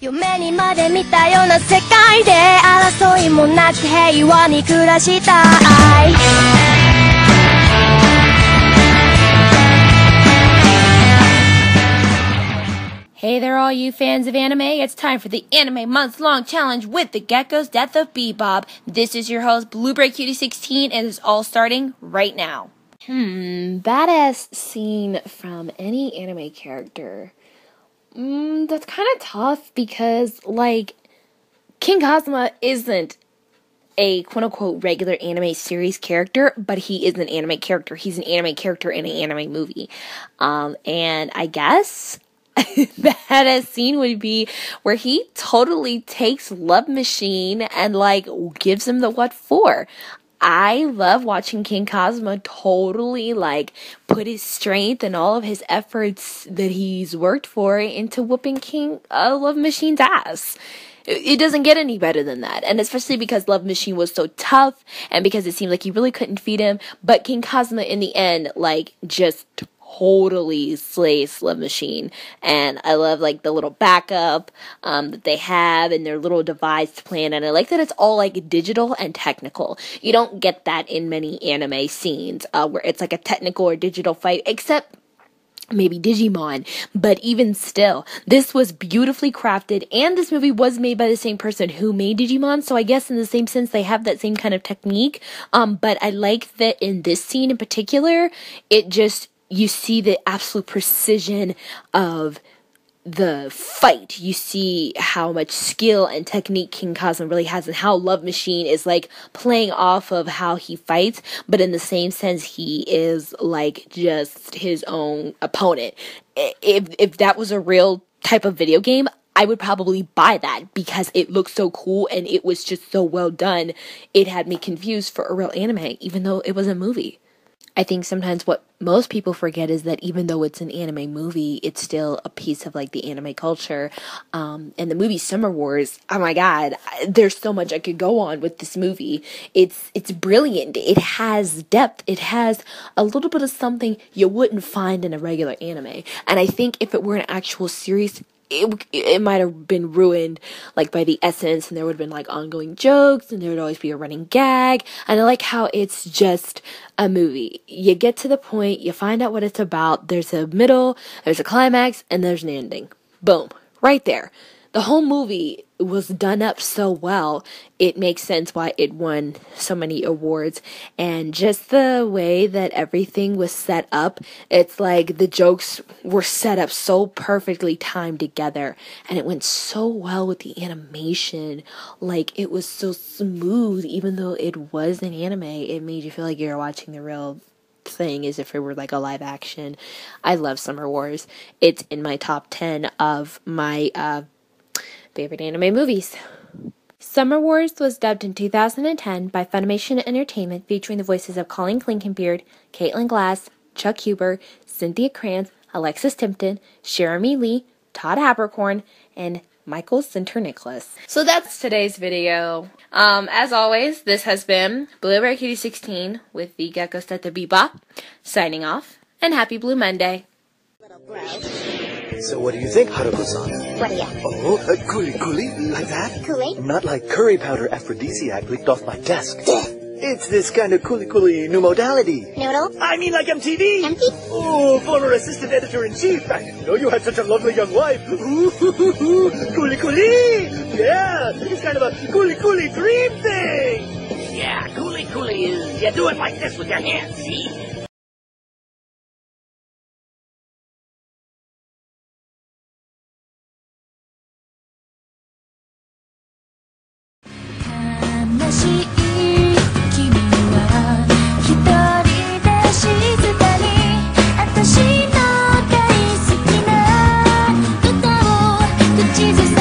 夢にまで見たような世界で争いもなく平和に暮らしたい Hey there all you fans of anime, it's time for the anime month-long challenge with the Gekko's Death of Bebop. This is your host, Blueberry Cutie 16, and it's all starting right now. Badass scene from any anime character. That's kind of tough because, like, King Kazuma isn't a quote-unquote regular anime series character, but he is an anime character. He's an anime character in an anime movie. And I guess the badass scene would be where he totally takes Love Machine and, like, gives him the what for. I love watching King Kazuma totally, like, put his strength and all of his efforts that he's worked for into whooping King Love Machine's ass. It doesn't get any better than that. And especially because Love Machine was so tough and because it seemed like he really couldn't defeat him. But King Kazuma, in the end, like, just totally slays Love Machine. And I love, like, the little backup that they have and their little device plan. And I like that it's all, like, digital and technical. You don't get that in many anime scenes where it's like a technical or digital fight, except maybe Digimon. But even still, this was beautifully crafted, and this movie was made by the same person who made Digimon, so I guess in the same sense they have that same kind of technique. But I like that in this scene in particular, it just, you see the absolute precision of the fight. You see how much skill and technique King Kazuma really has, and how Love Machine is, like, playing off of how he fights, but in the same sense he is, like, just his own opponent. If that was a real type of video game, I would probably buy that because it looked so cool and it was just so well done. It had me confused for a real anime, even though it was a movie. I think sometimes what most people forget is that even though it's an anime movie, it's still a piece of, like, the anime culture. And the movie Summer Wars, oh my god, there's so much I could go on with this movie. It's brilliant. It has depth. It has a little bit of something you wouldn't find in a regular anime. And I think if it were an actual series, it might have been ruined, like, by the essence, and there would have been, like, ongoing jokes, and there would always be a running gag. And I like how it's just a movie. You get to the point, you find out what it's about, there's a middle, there's a climax, and there's an ending. Boom. Right there. The whole movie was done up so well, it makes sense why it won so many awards. And just the way that everything was set up, it's like the jokes were set up so perfectly timed together, and it went so well with the animation. Like, it was so smooth, even though it was an anime, it made you feel like you were watching the real thing as if it were, like, a live action. I love Summer Wars. It's in my top 10 of my favorite anime movies. Summer Wars was dubbed in 2010 by Funimation Entertainment, featuring the voices of Colleen Clinkenbeard, Caitlin Glass, Chuck Huber, Cynthia Kranz, Alexis Timpton, Jeremy Lee, Todd Haberkorn, and Michael Sinter-Nicholas. So that's today's video. As always, this has been Blueberry Cutie 16 with the Gekko's Death of Bebop, signing off, and happy Blue Monday. So what do you think, Haruko-san? What do you? Oh, coolie, like that? Kool-Aid? Not like curry powder aphrodisiac leaked off my desk. It's this kind of coolie new modality. Noodle? I mean, like MTV. MTV? Oh, former assistant editor-in-chief. I didn't know you had such a lovely young wife. Ooh, coolie. Yeah, it's kind of a coolie dream thing. Yeah, coolie is, you do it like this with your hands, see? Jesus